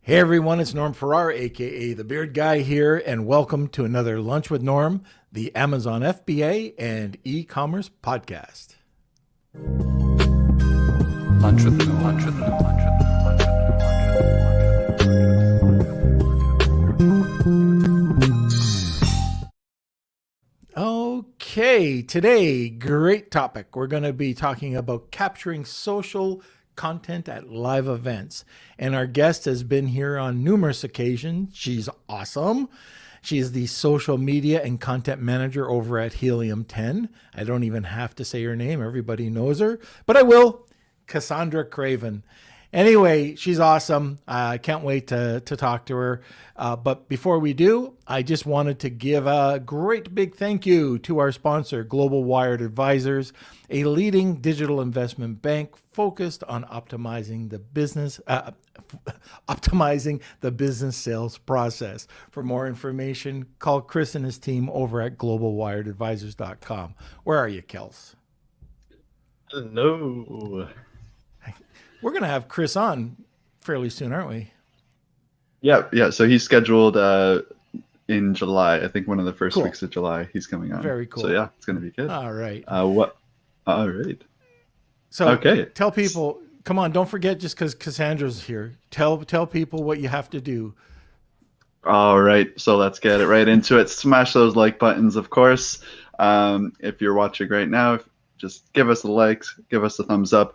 Hey everyone, it's Norm Farrar, aka the Beard Guy here, and welcome to another Lunch with Norm, the Amazon FBA and e-commerce podcast. Lunch with Norm. Lunch with Norm. Lunch with Okay, today, great topic. We're going to be talking about capturing social content at live events. And our guest has been here on numerous occasions. She's awesome. She's the social media and content manager over at Helium 10. I don't even have to say her name. Everybody knows her, but I will. Cassandra Craven. Anyway, she's awesome. I can't wait to talk to her. But before we do, I just wanted to give a great big thank you to our sponsor, Global Wired Advisors, a leading digital investment bank focused on optimizing the business sales process. For more information, call Chris and his team over at globalwiredadvisors.com. Where are you, Kels? Hello. We're going to have Chris on fairly soon, aren't we? Yeah. So he's scheduled in July. I think one of the first Cool. weeks of July he's coming on. Very cool. So yeah, it's gonna be good. All right. All right. So Okay. tell people, come on, don't forget just because Cassandra's here. Tell people what you have to do. All right. So let's get it right into it. Smash those like buttons, of course. If you're watching right now, just give us a like, give us a thumbs up.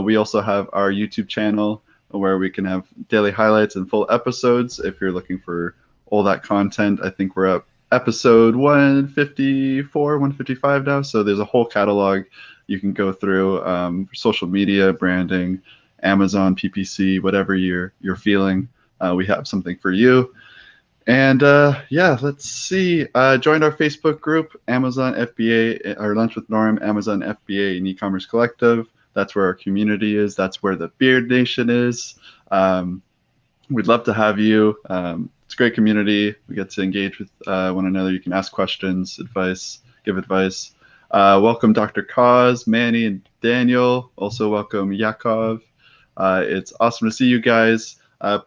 We also have our YouTube channel where we can have daily highlights and full episodes. If you're looking for all that content, I think we're up episode 154, 155 now. So there's a whole catalog you can go through for social media, branding, Amazon, PPC, whatever you're feeling. We have something for you. And let's see. Join our Facebook group, Amazon FBA, our Lunch with Norm, Amazon FBA and E-commerce Collective. That's where our community is. That's where the Beard Nation is. We'd love to have you. It's a great community. We get to engage with one another. You can ask questions, give advice. Welcome Dr. Kaz, Manny, and Daniel. Also welcome Yakov. It's awesome to see you guys.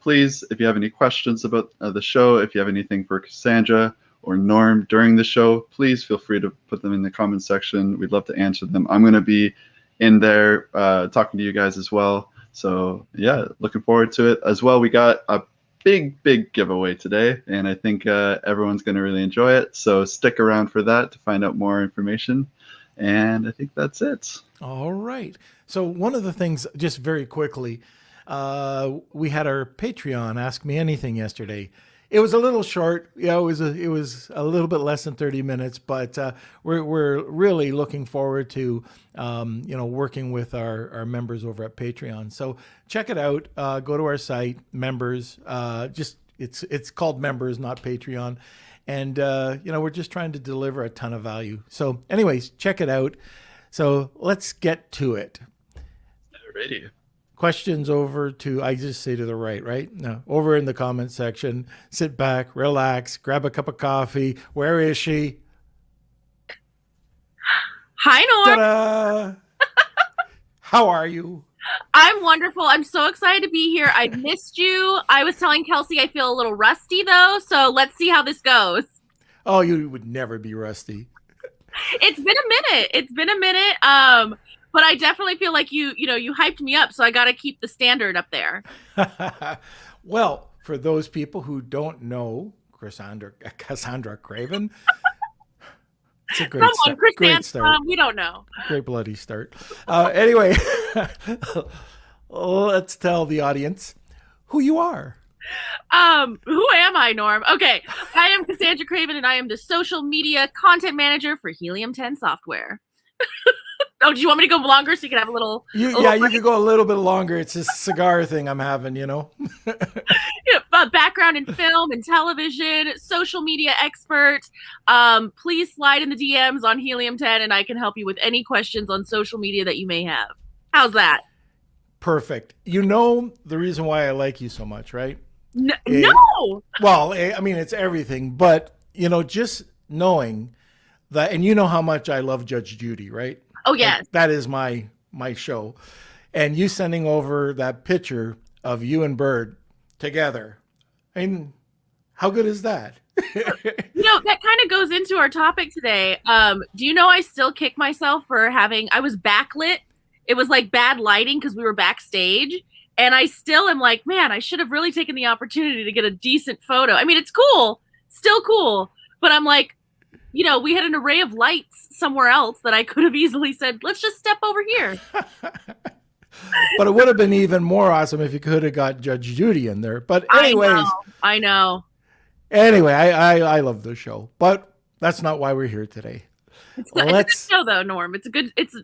Please, if you have any questions about the show, if you have anything for Cassandra or Norm during the show, please feel free to put them in the comment section. We'd love to answer them. I'm going to be in there talking to you guys as well. So yeah, looking forward to it as well. We got a big giveaway today, and I think everyone's going to really enjoy it. So stick around for that to find out more information. And I think that's it. All right. So one of the things, just very quickly, we had our Patreon Ask Me Anything yesterday. It was a little short. Yeah, it was a little bit less than 30 minutes, but we're really looking forward to working with our members over at Patreon. So check it out. Go to our site, members. It's called members, not Patreon. And we're just trying to deliver a ton of value. So anyways, check it out. So let's get to it. Alrighty. Questions over to, I just say to the right? No, over in the comment section. Sit back, relax, grab a cup of coffee. Where is she? Hi, Norm. Ta-da! How are you? I'm wonderful. I'm so excited to be here. I missed you. I was telling Kelsey I feel a little rusty, though, so let's see how this goes. Oh, you would never be rusty. It's been a minute. But I definitely feel like you hyped me up, so I got to keep the standard up there. Well, for those people who don't know Cassandra Craven, it's a great Come start. on, Chris Great start. we don't know. Great bloody start. Anyway, let's tell the audience who you are. Who am I, Norm? Okay, I am Cassandra Craven, and I am the social media content manager for Helium 10 software. Oh, do you want me to go longer so you can have a little? You could go a little bit longer. It's this cigar thing I'm having, Background in film and television, social media expert. Please slide in the DMs on Helium 10 and I can help you with any questions on social media that you may have. How's that? Perfect. You know the reason why I like you so much, right? No. Well, I mean, it's everything, but, just knowing that, and you know how much I love Judge Judy, right? Oh, yes. Like, that is my show. And you sending over that picture of you and Bird together. I mean, how good is that? That kind of goes into our topic today. Do you know I still kick myself for I was backlit. It was like bad lighting because we were backstage. And I still am like, man, I should have really taken the opportunity to get a decent photo. I mean, it's cool, still cool. But I'm like, we had an array of lights somewhere else that I could have easily said, let's just step over here. But it would have been even more awesome if you could have got Judge Judy in there. But anyways. I know. Anyway, I love the show. But that's not why we're here today. It's a good show, though, Norm.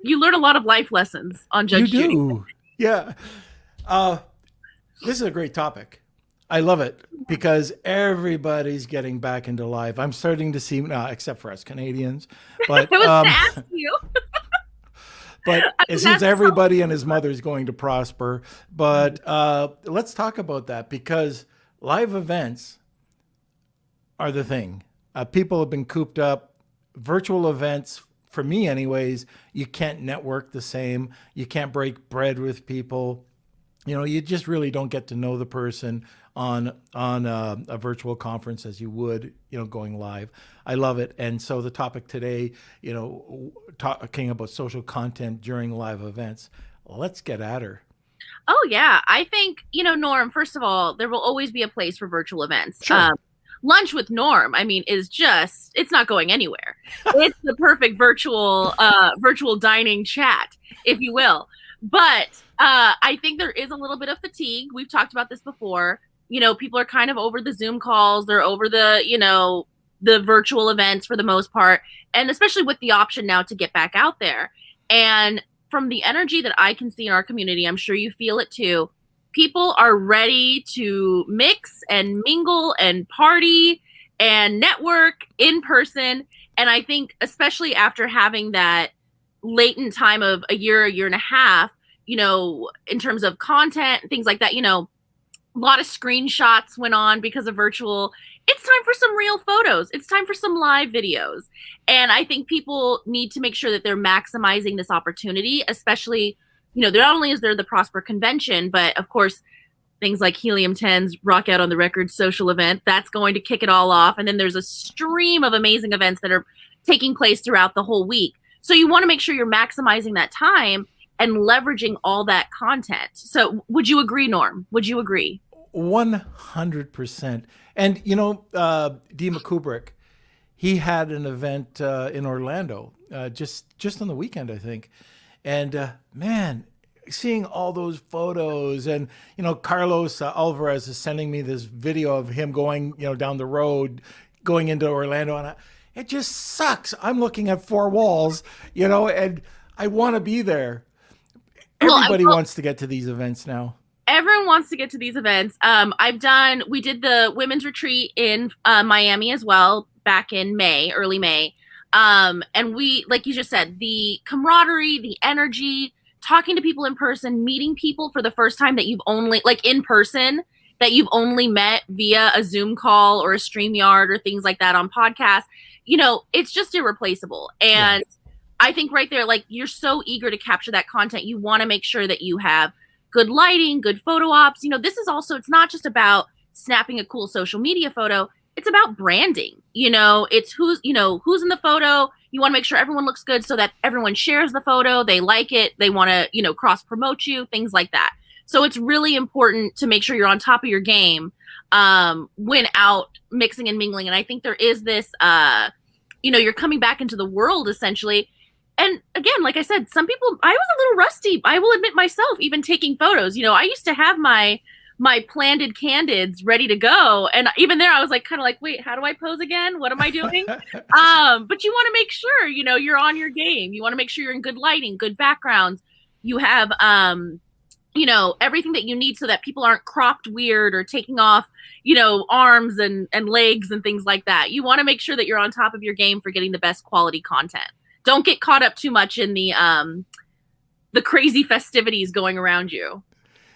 You learn a lot of life lessons on Judge Judy. You do. Yeah. This is a great topic. I love it because everybody's getting back into live. I'm starting to see, except for us Canadians, but I was to ask you. But it seems everybody and his mother is going to prosper. But let's talk about that because live events are the thing. People have been cooped up. Virtual events, for me anyways, you can't network the same. You can't break bread with people. You just really don't get to know the person on a virtual conference as you would, going live. I love it. And so the topic today, talking about social content during live events. Let's get at her. Oh, yeah. I think, Norm, first of all, there will always be a place for virtual events. Sure. Lunch with Norm, it's not going anywhere. It's the perfect virtual dining chat, if you will. But I think there is a little bit of fatigue. We've talked about this before. People are kind of over the Zoom calls. They're over the virtual events for the most part. And especially with the option now to get back out there. And from the energy that I can see in our community, I'm sure you feel it too. People are ready to mix and mingle and party and network in person. And I think especially after having that latent time of a year and a half, in terms of content and things like that, a lot of screenshots went on because of virtual. It's time for some real photos. It's time for some live videos. And I think people need to make sure that they're maximizing this opportunity, especially, not only is there the Prosper Convention, but of course, things like Helium 10's Rock Out on the Record social event, that's going to kick it all off. And then there's a stream of amazing events that are taking place throughout the whole week. So you want to make sure you're maximizing that time and leveraging all that content. So would you agree, Norm? Would you agree? 100%. And, Dima Kubrick, he had an event in Orlando just on the weekend, I think. And man, seeing all those photos and, Carlos Alvarez is sending me this video of him going, down the road, going into Orlando. And it just sucks. I'm looking at four walls, and I want to be there. Everybody wants to get to these events now. Everyone wants to get to these events. We did the women's retreat in Miami as well back in early May. And we, like you just said, the camaraderie, the energy, talking to people in person, meeting people for the first time that you've only, like in person, that you've only met via a Zoom call or a StreamYard or things like that on podcasts, it's just irreplaceable. And I think right there, like you're so eager to capture that content. You want to make sure that you have good lighting, good photo ops. This is also, it's not just about snapping a cool social media photo. It's about branding. It's who's in the photo. You want to make sure everyone looks good so that everyone shares the photo. They like it. They want to, cross promote you, things like that. So it's really important to make sure you're on top of your game when out mixing and mingling. And I think there is this, you're coming back into the world essentially. And again, like I said, some people, I was a little rusty. I will admit myself, even taking photos. I used to have my planted candids ready to go. And even there, I was like, kind of like, wait, how do I pose again? What am I doing? But you want to make sure, you're on your game. You want to make sure you're in good lighting, good backgrounds. You have, everything that you need so that people aren't cropped weird or taking off, arms and legs and things like that. You want to make sure that you're on top of your game for getting the best quality content. Don't get caught up too much in the crazy festivities going around you.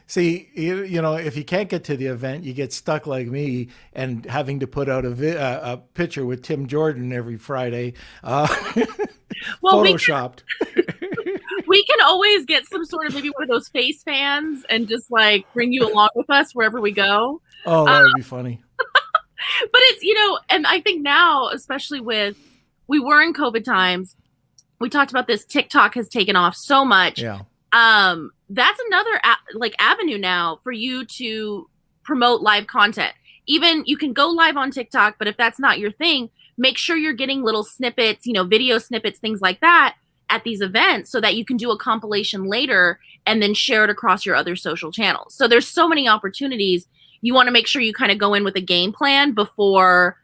See, if you can't get to the event, you get stuck like me and having to put out a picture with Tim Jordan every Friday, photoshopped. We can always get some sort of maybe one of those face fans and just like bring you along with us wherever we go. Oh, that would be funny. But it's, and I think now, especially we were in COVID times, we talked about this, TikTok has taken off so much. Yeah. That's another avenue now for you to promote live content. Even you can go live on TikTok, but if that's not your thing, make sure you're getting little snippets, video snippets, things like that at these events so that you can do a compilation later and then share it across your other social channels. So there's so many opportunities. You want to make sure you kind of go in with a game plan before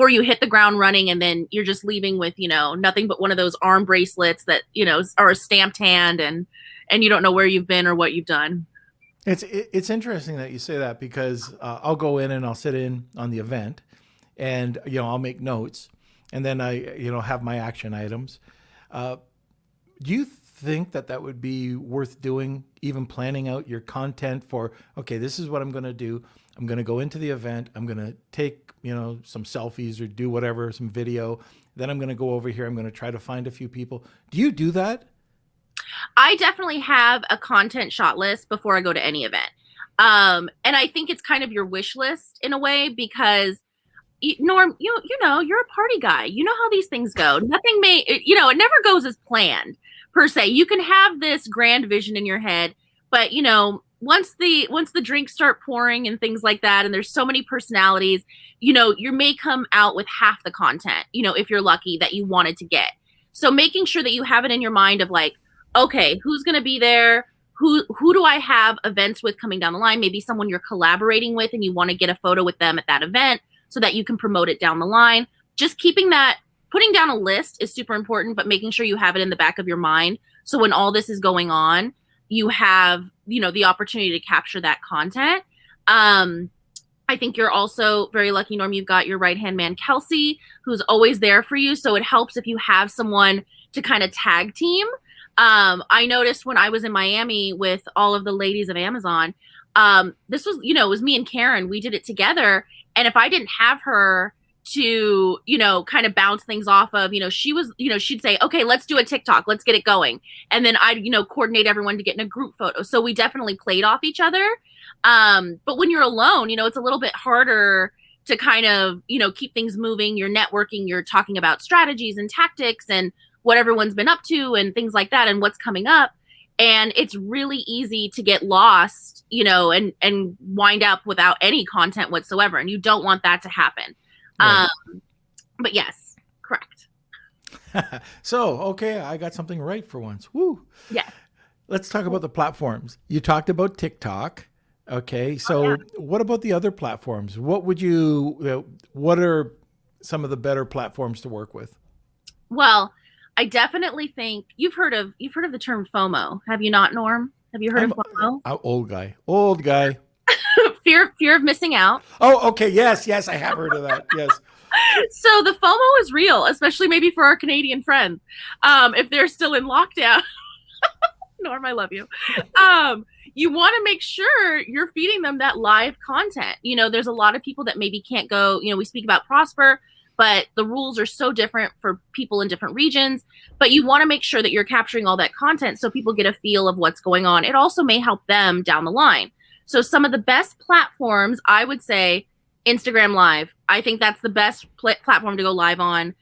you hit the ground running, and then you're just leaving with, nothing but one of those arm bracelets that, are a stamped hand and you don't know where you've been or what you've done. It's interesting that you say that, because I'll go in and I'll sit in on the event, and I'll make notes, and then I have my action items. Do you think that would be worth doing, even planning out your content for, okay, this is what I'm going to do. I'm going to go into the event. I'm going to take, some selfies or do whatever, some video. Then I'm going to go over here. I'm going to try to find a few people. Do you do that? I definitely have a content shot list before I go to any event. And I think it's kind of your wish list in a way, because Norm, you're a party guy. You know how these things go. Nothing it never goes as planned per se. You can have this grand vision in your head, but once the drinks start pouring and things like that, and there's so many personalities, you may come out with half the content, if you're lucky, that you wanted to get. So making sure that you have it in your mind of like, okay, who's going to be there? Who do I have events with coming down the line? Maybe someone you're collaborating with and you want to get a photo with them at that event so that you can promote it down the line. Just putting down a list is super important, but making sure you have it in the back of your mind. So when all this is going on, you have, the opportunity to capture that content. I think you're also very lucky, Norm. You've got your right-hand man, Kelsey, who's always there for you. So it helps if you have someone to kind of tag team. I noticed when I was in Miami with all of the ladies of Amazon, this was, it was me and Karen. We did it together. And if I didn't have her to, kind of bounce things off of, she was, she'd say, okay, let's do a TikTok. Let's get it going. And then I'd, coordinate everyone to get in a group photo. So we definitely played off each other. But when you're alone, it's a little bit harder to kind of, keep things moving. You're networking, you're talking about strategies and tactics and what everyone's been up to and things like that and what's coming up. And it's really easy to get lost, and wind up without any content whatsoever. And you don't want that to happen. Right. But yes, correct. So, okay, I got something right for once. Woo. Yeah. Let's talk about the platforms. You talked about TikTok. Okay. So what about the other platforms? What are some of the better platforms to work with? Well, I definitely think you've heard of the term FOMO. Have you not, Norm? Have you heard of FOMO? Old guy. Fear of missing out. Oh, okay. Yes, I have heard of that. Yes. So the FOMO is real, especially maybe for our Canadian friends, if they're still in lockdown. Norm, I love you. You want to make sure you're feeding them that live content. There's a lot of people that maybe can't go. We speak about Prosper, but the rules are so different for people in different regions. But you want to make sure that you're capturing all that content so people get a feel of what's going on. It also may help them down the line. So some of the best platforms, I would say, Instagram Live. I think that's the best platform to go live on.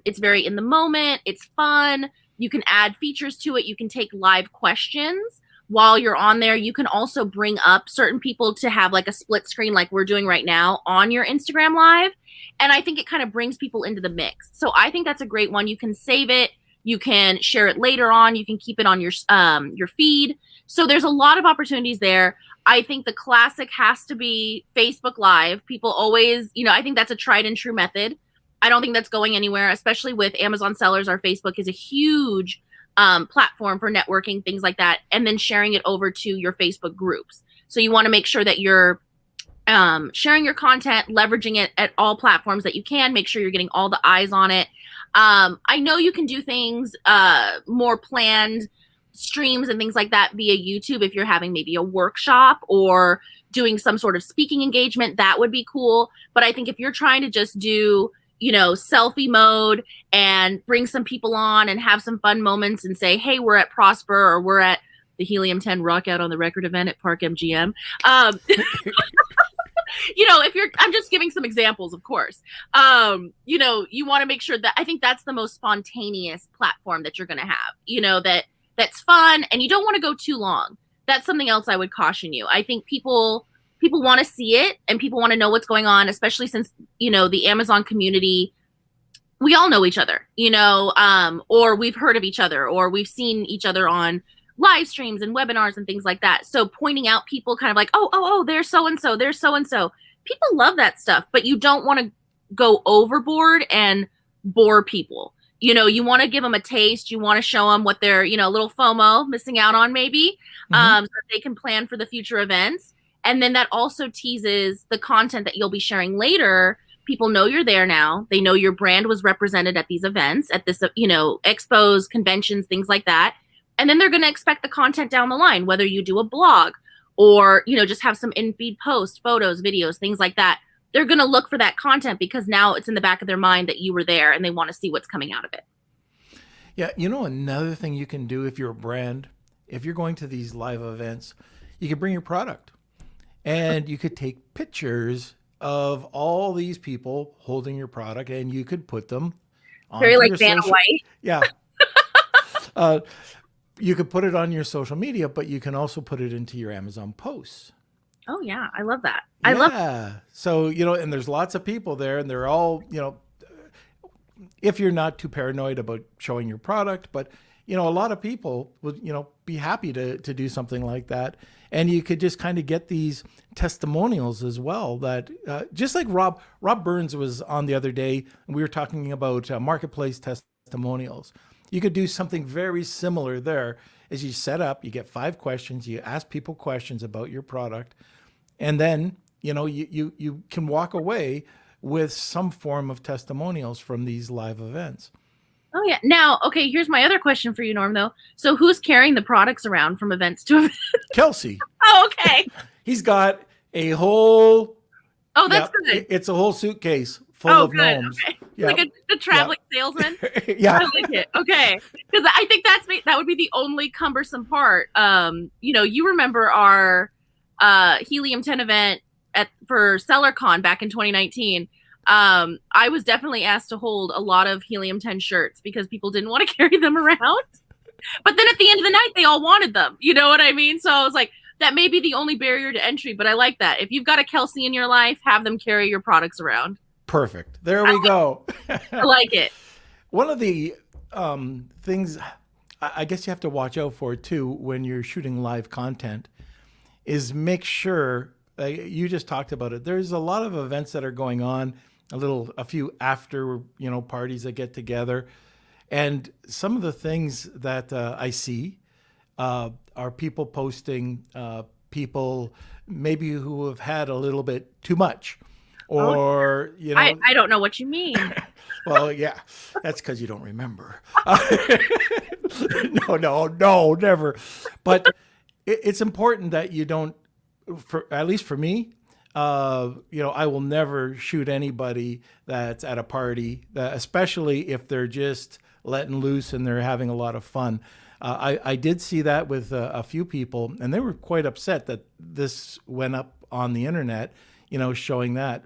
It's very in the moment. It's fun. You can add features to it. You can take live questions while you're on there. You can also bring up certain people to have like a split screen like we're doing right now on your Instagram Live. And I think it kind of brings people into the mix. So I think that's a great one. You can save it. You can share it later on. You can keep it on your feed. So there's a lot of opportunities there. I think the classic has to be Facebook Live. People always, I think that's a tried and true method. I don't think that's going anywhere, especially with Amazon sellers. Our Facebook is a huge platform for networking, things like that, and then sharing it over to your Facebook groups. So you want to make sure that you're sharing your content, leveraging it at all platforms that you can. Make sure you're getting all the eyes on it. I know you can do things more planned, streams and things like that via YouTube if you're having maybe a workshop or doing some sort of speaking engagement. That would be cool. But I think if you're trying to just do selfie mode and bring some people on and have some fun moments and say, hey, we're at Prosper, or we're at the Helium 10 Rock Out on the Record event at Park MGM. I'm just giving some examples, of course. You want to make sure that, I think that's the most spontaneous platform that you're going to have, that's fun, and you don't want to go too long. That's something else I would caution you. I think people want to see it, and people want to know what's going on, especially since, the Amazon community, we all know each other, or we've heard of each other, or we've seen each other on live streams and webinars and things like that. So pointing out people kind of like, oh, there's so-and-so, there's so-and-so. People love that stuff, but you don't want to go overboard and bore people. You want to give them a taste. You want to show them what they're, a little FOMO missing out on maybe, so that they can plan for the future events. And then that also teases the content that you'll be sharing later. People know you're there now. They know your brand was represented at these events, at this, expos, conventions, things like that. And then they're going to expect the content down the line, whether you do a blog or, just have some in-feed posts, photos, videos, things like that. They're going to look for that content because now it's in the back of their mind that you were there and they want to see what's coming out of it. Yeah. Another thing you can do if you're a brand, if you're going to these live events, you can bring your product and you could take pictures of all these people holding your product, and you could put them on very like Vanna White. Yeah. You could put it on your social media, but you can also put it into your Amazon posts. Oh yeah, I love that. Yeah. So, and there's lots of people there, and they're all, if you're not too paranoid about showing your product, but a lot of people would, be happy to do something like that. And you could just kind of get these testimonials as well, that just like Rob Burns was on the other day, and we were talking about marketplace testimonials. You could do something very similar there. As you set up, you get 5 questions, you ask people questions about your product, and then, you can walk away with some form of testimonials from these live events. Oh yeah. Now, okay, here's my other question for you, Norm, though. So who's carrying the products around from events to events? Kelsey. Oh, okay. He's got a whole... Oh, that's good. It's a whole suitcase full of gnomes. Okay. Yep. Like a traveling salesman. Yeah. I like it. Okay. Because I think that would be the only cumbersome part. You remember our Helium 10 event for SellerCon back in 2019. I was definitely asked to hold a lot of Helium 10 shirts because people didn't want to carry them around. But then at the end of the night, they all wanted them. You know what I mean? So I was like, that may be the only barrier to entry, but I like that. If you've got a Kelsey in your life, have them carry your products around. Perfect. There we go. I like it. One of the things I guess you have to watch out for too when you're shooting live content is make sure, you just talked about it, there's a lot of events that are going on, a few after, parties that get together. And some of the things that I see are people posting people maybe who have had a little bit too much, or I don't know what you mean. Well, yeah, that's because you don't remember. No, never. But it's important that you don't. At least for me, I will never shoot anybody that's at a party, especially if they're just letting loose and they're having a lot of fun. I did see that with a few people, and they were quite upset that this went up on the internet, showing that.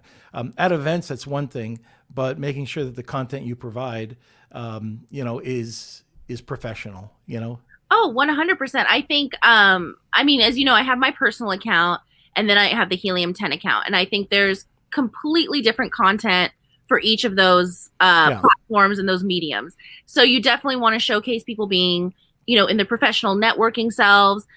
At events, that's one thing, but making sure that the content you provide, is professional, Oh, 100%. I think, as you know, I have my personal account and then I have the Helium 10 account. And I think there's completely different content for each of those platforms and those mediums. So you definitely want to showcase people being, in their professional networking selves.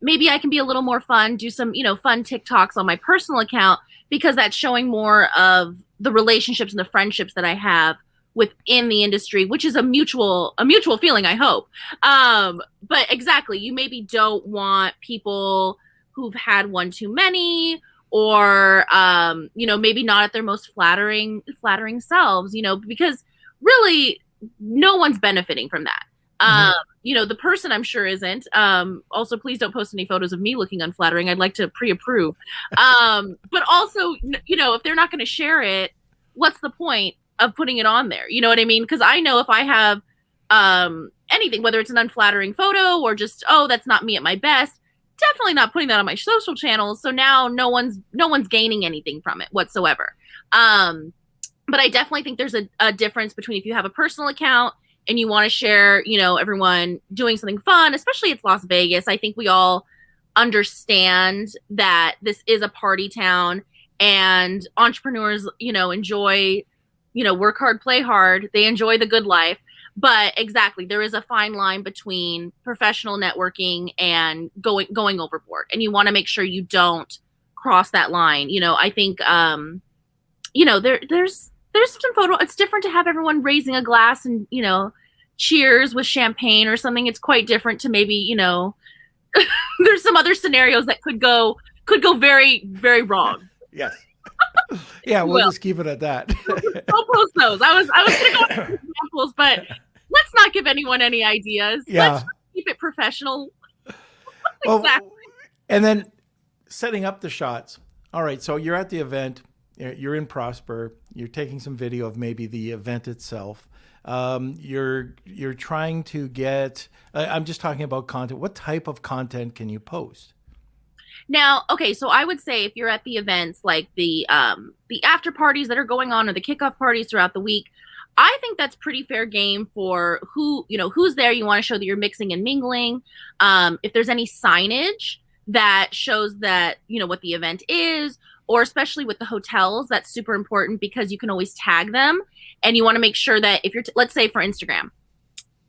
Maybe I can be a little more fun, do some, fun TikToks on my personal account, because that's showing more of the relationships and the friendships that I have within the industry, which is a mutual feeling, I hope. But exactly, you maybe don't want people who've had one too many, or maybe not at their most flattering selves, because really no one's benefiting from that. The person I'm sure isn't. Also, please don't post any photos of me looking unflattering. I'd like to pre-approve. But also, if they're not going to share it, what's the point? of putting it on there. You know what I mean? Because I know if I have anything, whether it's an unflattering photo or just, oh, that's not me at my best, definitely not putting that on my social channels. So now no one's gaining anything from it whatsoever. But I definitely think there's a difference between if you have a personal account and you want to share, you know, everyone doing something fun, especially it's Las Vegas. I think we all understand that this is a party town and entrepreneurs, you know, enjoy, you know, work hard, play hard. They enjoy the good life. But exactly, there is a fine line between professional networking and going overboard. And you want to make sure you don't cross that line. You know, I think, you know, there's some photo. It's different to have everyone raising a glass and, you know, cheers with champagne or something. It's quite different to maybe, you know, there's some other scenarios that could go very, very wrong. Yes. Yeah, we'll just keep it at that. Don't post those. I was going to go with examples, but let's not give anyone any ideas. Yeah. Let's keep it professional. Well, Exactly. and then setting up the shots. All right, so you're at the event. You're in Prosper. You're taking some video of maybe the event itself. You're trying to get. I'm just talking about content. What type of content can you post? Now, okay, so I would say if you're at the events like the after parties that are going on or the kickoff parties throughout the week, I think that's pretty fair game for who's there. You want to show that you're mixing and mingling. If there's any signage that shows that, you know, what the event is, or especially with the hotels, that's super important because you can always tag them. And you want to make sure that if you're, let's say for Instagram,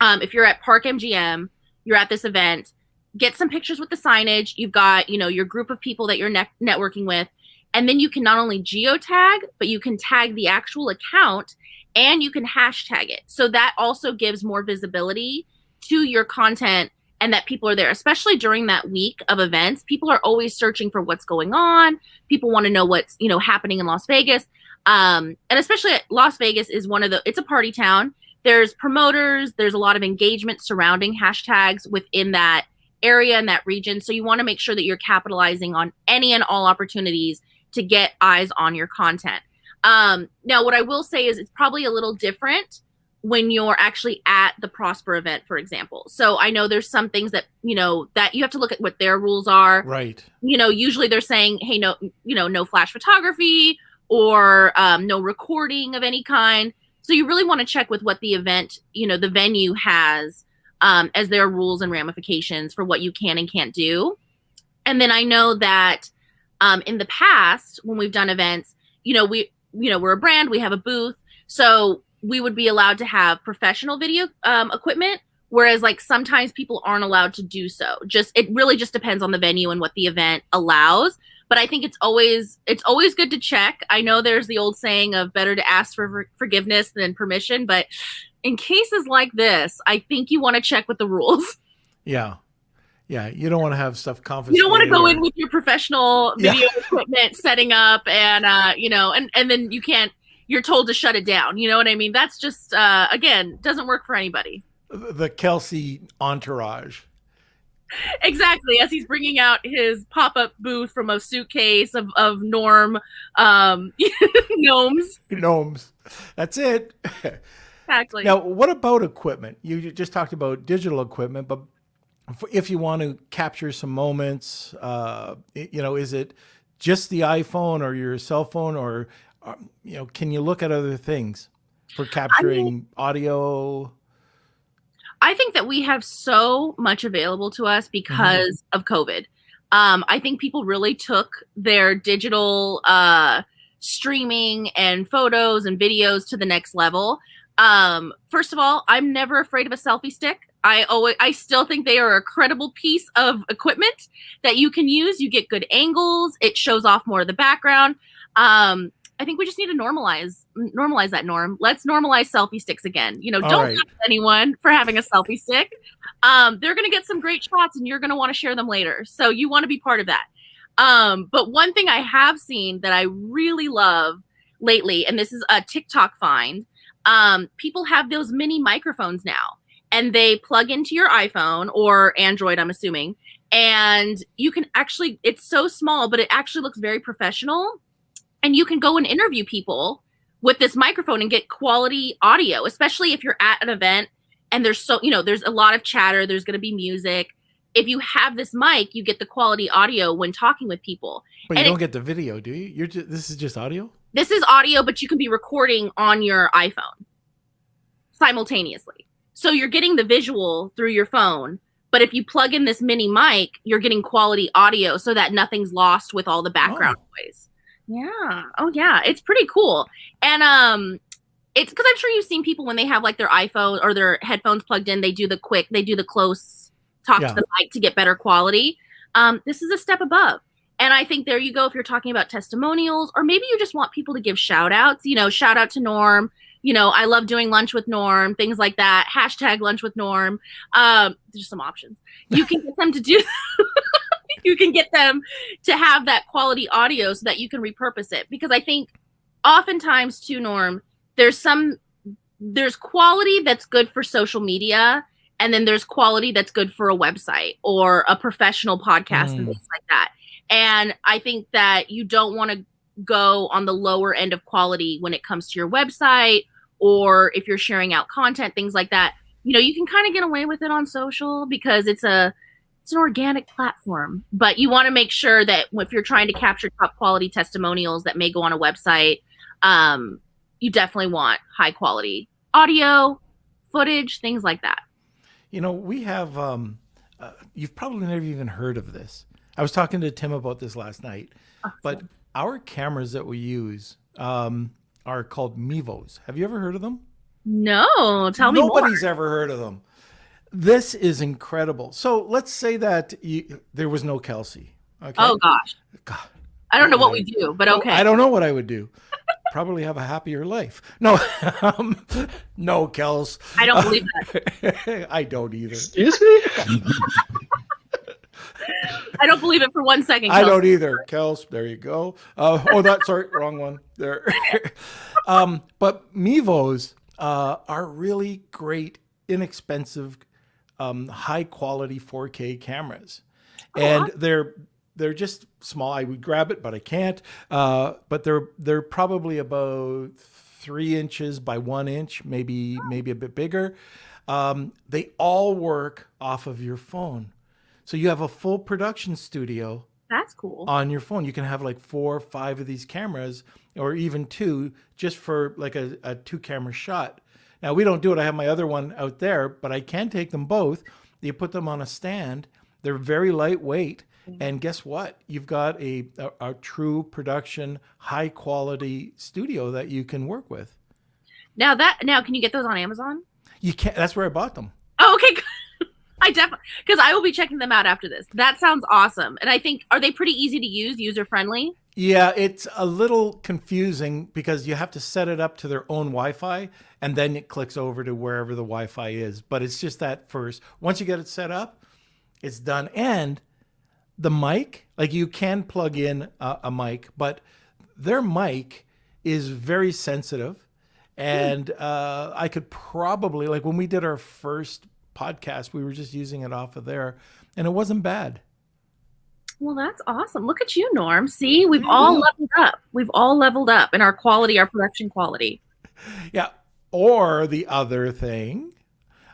if you're at Park MGM, you're at this event, get some pictures with the signage. You've got, you know, your group of people that you're networking with. And then you can not only geotag, but you can tag the actual account and you can hashtag it. So that also gives more visibility to your content and that people are there, especially during that week of events. People are always searching for what's going on. People want to know what's, you know, happening in Las Vegas. And especially Las Vegas is it's a party town. There's promoters. There's a lot of engagement surrounding hashtags within that area and that region. So you want to make sure that you're capitalizing on any and all opportunities to get eyes on your content. Now, what I will say is it's probably a little different when you're actually at the Prosper event, for example. So I know there's some things that, you know, that you have to look at what their rules are. Right. You know, usually they're saying, hey, no, you know, no flash photography or no recording of any kind. So you really want to check with what the event, you know, the venue has as their rules and ramifications for what you can and can't do. And then I know that in the past, when we've done events, we're a brand, we have a booth. So we would be allowed to have professional video equipment, whereas like sometimes people aren't allowed to do so. It really just depends on the venue and what the event allows. But I think it's always good to check. I know there's the old saying of better to ask for forgiveness than permission, but in cases like this, I think you want to check with the rules. Yeah. Yeah, you don't want to have stuff confiscated. You don't want to go in with your professional video equipment setting up and and then you're told to shut it down. You know what I mean? That's just again, doesn't work for anybody. The Kelsey entourage. Exactly, as he's bringing out his pop-up booth from a suitcase of Norm gnomes. Gnomes. That's it. Exactly. Now, what about equipment? You just talked about digital equipment, but if you want to capture some moments, is it just the iPhone or your cell phone, or can you look at other things for capturing audio? I think that we have so much available to us because of COVID. I think people really took their digital streaming and photos and videos to the next level. First of all, I'm never afraid of a selfie stick. I still think they are a credible piece of equipment that you can use. You get good angles. It shows off more of the background. I think we just need to normalize that norm. Let's normalize selfie sticks again. Don't laugh at anyone for having a selfie stick. They're going to get some great shots and you're going to want to share them later. So you want to be part of that. But one thing I have seen that I really love lately, and this is a TikTok find, people have those mini microphones now and they plug into your iPhone or Android, I'm assuming. And you can actually, it's so small, but it actually looks very professional. And you can go and interview people with this microphone and get quality audio, especially if you're at an event and there's a lot of chatter, there's going to be music. If you have this mic, you get the quality audio when talking with people. But you don't get the video, do you? This is just audio? This is audio, but you can be recording on your iPhone simultaneously. So you're getting the visual through your phone, but if you plug in this mini mic, you're getting quality audio so that nothing's lost with all the background noise. Yeah. Oh yeah. It's pretty cool. And it's because I'm sure you've seen people when they have like their iPhone or their headphones plugged in, they do the close talk to the mic to get better quality. This is a step above. And I think there you go. If you're talking about testimonials, or maybe you just want people to give shout outs, shout out to Norm. I love doing lunch with Norm, things like that. # lunch with Norm. There's some options. You can get them to do, you can get them to have that quality audio so that you can repurpose it. Because I think oftentimes too, Norm, there's quality that's good for social media. And then there's quality that's good for a website or a professional podcast and things like that. And I think that you don't want to go on the lower end of quality when it comes to your website, or if you're sharing out content, things like that. You can kind of get away with it on social because it's an organic platform. But you want to make sure that if you're trying to capture top quality testimonials that may go on a website, you definitely want high quality audio, footage, things like that. We have, you've probably never even heard of this. I was talking to Tim about this last night, but our cameras that we use are called Mevos. Have you ever heard of them? No, tell me more. Nobody's ever heard of them. This is incredible. So let's say that there was no Kelsey. Okay? Oh, gosh. God. I don't know what we do, but okay. I don't know what I would do. Probably have a happier life. No, no, Kels. I don't believe that. I don't either. Excuse me? I don't believe it for 1 second. Kels. I don't either. Kels, there you go. Sorry, wrong one. There. But Mevos are really great, inexpensive, high quality 4K cameras, and they're just small. I would grab it, but I can't. But they're probably about 3 inches by 1 inch, maybe a bit bigger. They all work off of your phone. So you have a full production studio. That's cool. On your phone. You can have like 4 or 5 of these cameras, or even 2, just for like a 2-camera shot. Now, we don't do it. I have my other one out there, but I can take them both. You put them on a stand. They're very lightweight. And guess what? You've got a true production, high quality studio that you can work with. Now, can you get those on Amazon? You can't. That's where I bought them. Oh, okay. I definitely, because I will be checking them out after this. That sounds awesome. And I think, are they pretty easy to use, user friendly? Yeah, it's a little confusing because you have to set it up to their own Wi-Fi, and then it clicks over to wherever the Wi-Fi is. But it's just that first. Once you get it set up, it's done. And the mic, like you can plug in a mic, but their mic is very sensitive. And I could probably, like when we did our first podcast, we were just using it off of there, and it wasn't bad. Well, that's awesome. Look at you, Norm. See, we've all leveled up. We've all leveled up in our quality, our production quality. Yeah. Or the other thing,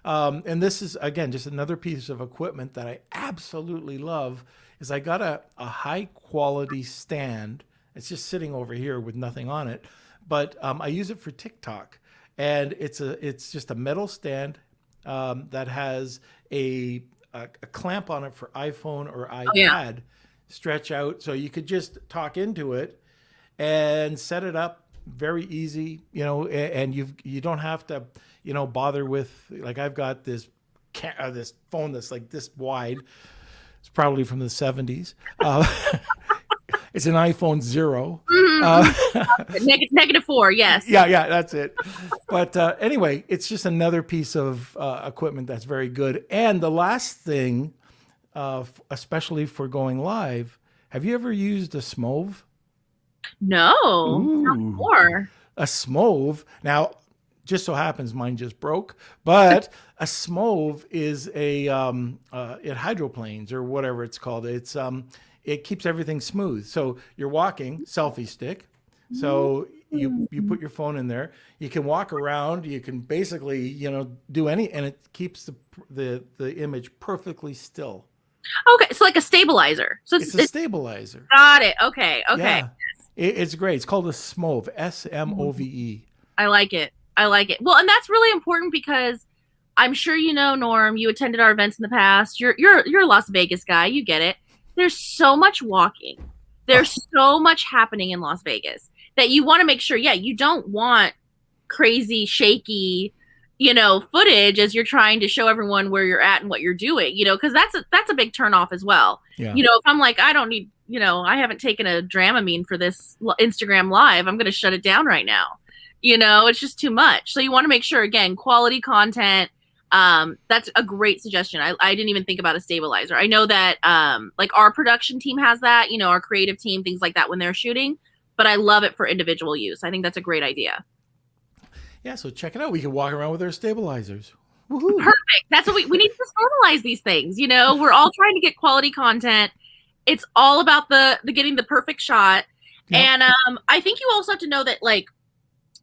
and this is, again, just another piece of equipment that I absolutely love, is I got a high quality stand. It's just sitting over here with nothing on it, but I use it for TikTok, and it's just a metal stand that has a clamp on it for iPhone or iPad. Stretch out, so you could just talk into it and set it up very easy, and you don't have to, bother with, like, I've got this phone that's like this wide. It's probably from the 70s. It's an iPhone 0. -4, yes. Yeah, that's it. But anyway, it's just another piece of equipment that's very good. And the last thing, especially for going live, have you ever used a Smove? No. Not before. A Smove. Now, just so happens mine just broke, but a Smove is it hydroplanes or whatever it's called. It keeps everything smooth. So you're walking, selfie stick. So You put your phone in there. You can walk around. You can basically, do and it keeps the image perfectly still. Okay, so like a stabilizer. So It's a stabilizer. got it. Okay. Yeah, it's great. It's called a SMOVE, SMOVE. I like it. Well, and that's really important because I'm sure you know, Norm, you attended our events in the past. You're a Las Vegas guy. You get it. There's so much walking. There's so much happening in Las Vegas that you want to make sure, you don't want crazy, shaky, footage as you're trying to show everyone where you're at and what you're doing, because that's a big turn off as well. Yeah. If I'm like, I don't need, I haven't taken a Dramamine for this Instagram live, I'm going to shut it down right now. It's just too much. So you want to make sure, again, quality content. That's a great suggestion. I didn't even think about a stabilizer. I know that like our production team has that, our creative team, things like that when they're shooting, but I love it for individual use. I think that's a great idea. Yeah, so check it out. We can walk around with our stabilizers. Woohoo. Perfect. That's what we need to normalize these things. We're all trying to get quality content. It's all about the getting the perfect shot. Yep. And I think you also have to know that like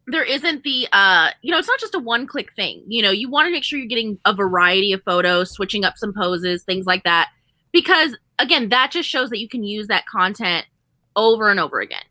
there isn't the it's not just a one-click thing. You want to make sure you're getting a variety of photos, switching up some poses, things like that. Because again, that just shows that you can use that content over and over again.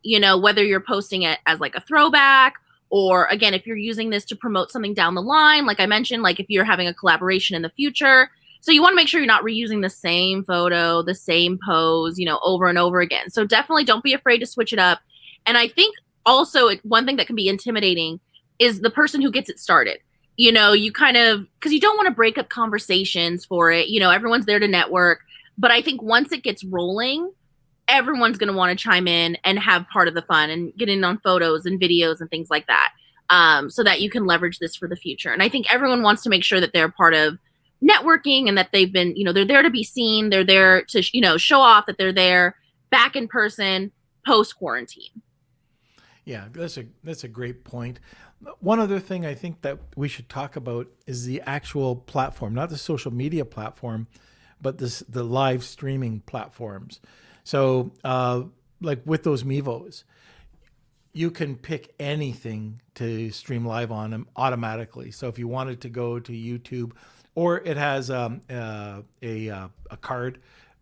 Whether you're posting it as like a throwback, or again, if you're using this to promote something down the line, like I mentioned, like if you're having a collaboration in the future. So you want to make sure you're not reusing the same photo, the same pose, over and over again. So definitely don't be afraid to switch it up. And I think also one thing that can be intimidating is the person who gets it started. You kind of, because you don't want to break up conversations for it. Everyone's there to network. But I think once it gets rolling, everyone's going to want to chime in and have part of the fun and get in on photos and videos and things like that, so that you can leverage this for the future. And I think everyone wants to make sure that they're part of networking and that they've been, they're there to be seen. They're there to, show off that they're there back in person post quarantine. Yeah, that's a great point. One other thing I think that we should talk about is the actual platform, not the social media platform, but the live streaming platforms. So like with those Mevos, you can pick anything to stream live on them automatically. So if you wanted to go to YouTube, or it has a card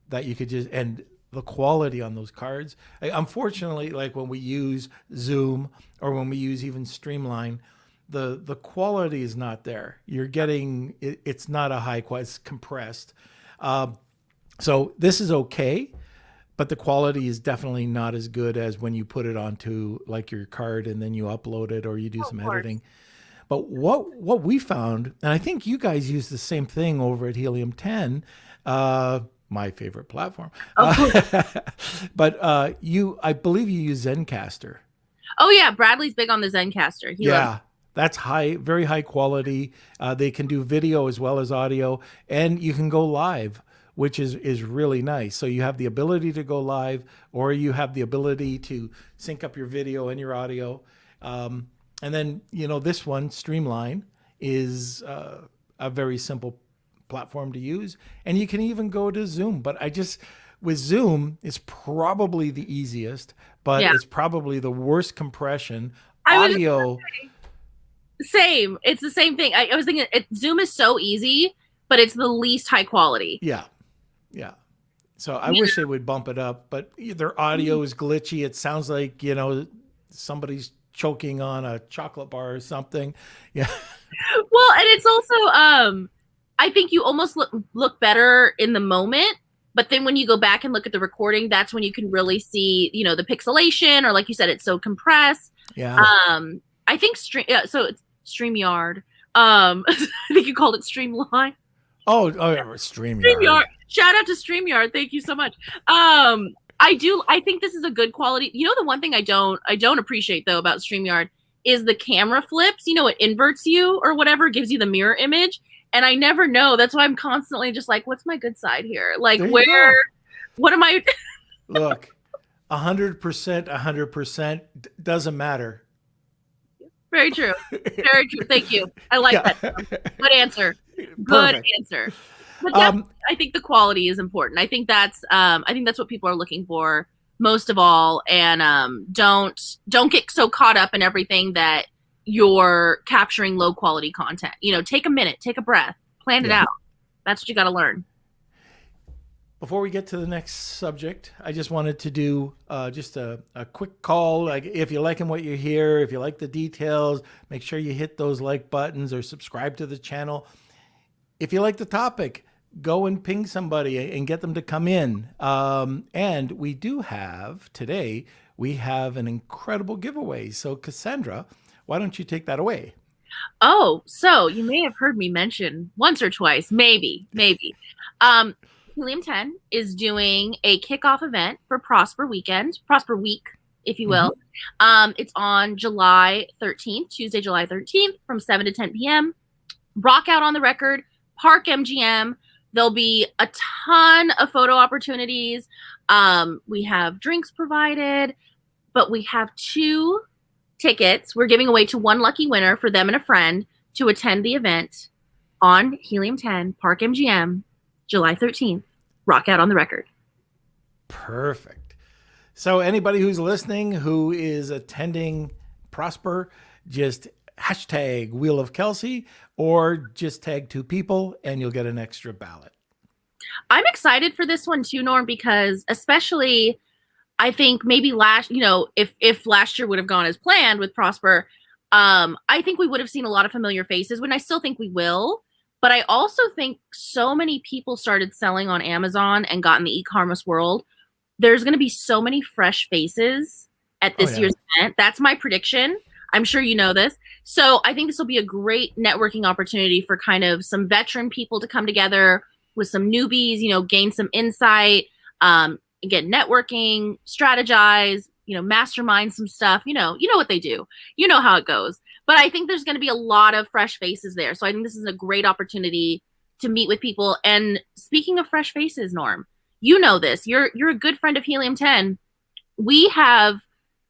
that you could just, and the quality on those cards, unfortunately, like when we use Zoom or when we use even Streamline, the quality is not there. You're getting, it's not a high quality, it's compressed. So this is okay, but the quality is definitely not as good as when you put it onto like your card and then you upload it or you do some editing. But what we found, and I think you guys use the same thing over at Helium 10, my favorite platform. But I believe you use Zencaster. Oh yeah, Bradley's big on the Zencaster. That's very high quality. They can do video as well as audio, and you can go live, which is really nice. So you have the ability to go live, or you have the ability to sync up your video and your audio. And then, this one, Streamline, is a very simple platform to use. And you can even go to Zoom. But with Zoom, it's probably the easiest, but it's probably the worst compression. Audio. Same. It's the same thing. I was thinking Zoom is so easy, but it's the least high quality. Yeah. So I wish they would bump it up, but their audio is glitchy. It sounds like, somebody's choking on a chocolate bar or something. Yeah. Well, and it's also, I think you almost look better in the moment, but then when you go back and look at the recording, that's when you can really see, the pixelation, or like you said, it's so compressed. Yeah. I think so it's StreamYard. I think you called it Streamline. Oh, StreamYard. Shout out to StreamYard. Thank you so much. I think this is a good quality. The one thing I don't appreciate though about StreamYard is the camera flips. It inverts you or whatever, gives you the mirror image. And I never know. That's why I'm constantly just like, what's my good side here? Like what am I? Look, 100% doesn't matter. Very true. Very true. Thank you. I like that. Good answer. Good answer. But I think the quality is important. I think that's what people are looking for most of all, and don't get so caught up in everything that you're capturing low quality content. Take a minute, take a breath, plan it Yeah. out. That's what you got to learn. Before we get to the next subject, I just wanted to do just a quick call. Like, if you're liking what you hear, if you like the details, make sure you hit those like buttons or subscribe to the channel. If you like the topic, go and ping somebody and get them to come in. And we do have today, we have an incredible giveaway. So Cassandra, why don't you take that away? Oh, so you may have heard me mention once or twice, maybe. Um, Helium 10 is doing a kickoff event for Prosper Week, if you will. It's on July 13th, Tuesday, July 13th, from 7 to 10 p.m. Rock Out on the Record, Park MGM. There'll be a ton of photo opportunities. We have drinks provided, but we have 2 tickets we're giving away to one lucky winner for them and a friend to attend the event on Helium 10, Park MGM, July 13th. Rock Out on the Record. Perfect. So anybody who's listening who is attending Prosper, just hashtag Wheel of Kelsey or just tag 2 people and you'll get an extra ballot. I'm excited for this one too, Norm, because especially I think maybe if last year would have gone as planned with Prosper, I think we would have seen a lot of familiar faces, when I still think we will. But I also think so many people started selling on Amazon and got in the e-commerce world. There's going to be so many fresh faces at this year's event. That's my prediction. I'm sure you know this. So I think this will be a great networking opportunity for kind of some veteran people to come together with some newbies, gain some insight, get networking, strategize, mastermind some stuff. You know what they do. You know how it goes. But I think there's going to be a lot of fresh faces there. So I think this is a great opportunity to meet with people. And speaking of fresh faces, Norm, you know this. You're a good friend of Helium 10. We have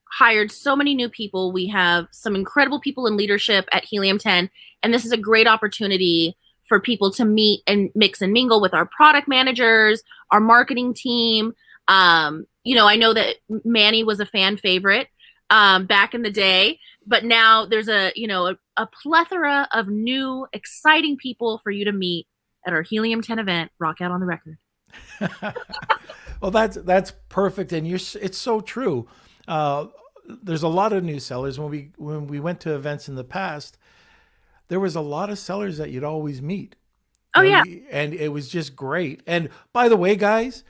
hired so many new people. We have some incredible people in leadership at Helium 10. And this is a great opportunity for people to meet and mix and mingle with our product managers, our marketing team. I know that Manny was a fan favorite back in the day, but now there's a plethora of new, exciting people for you to meet at our Helium 10 event, Rock Out on the Record. Well, that's perfect, and it's so true. There's a lot of new sellers. When we went to events in the past, there was a lot of sellers that you'd always meet. Oh, yeah. And it was just great. And by the way, guys,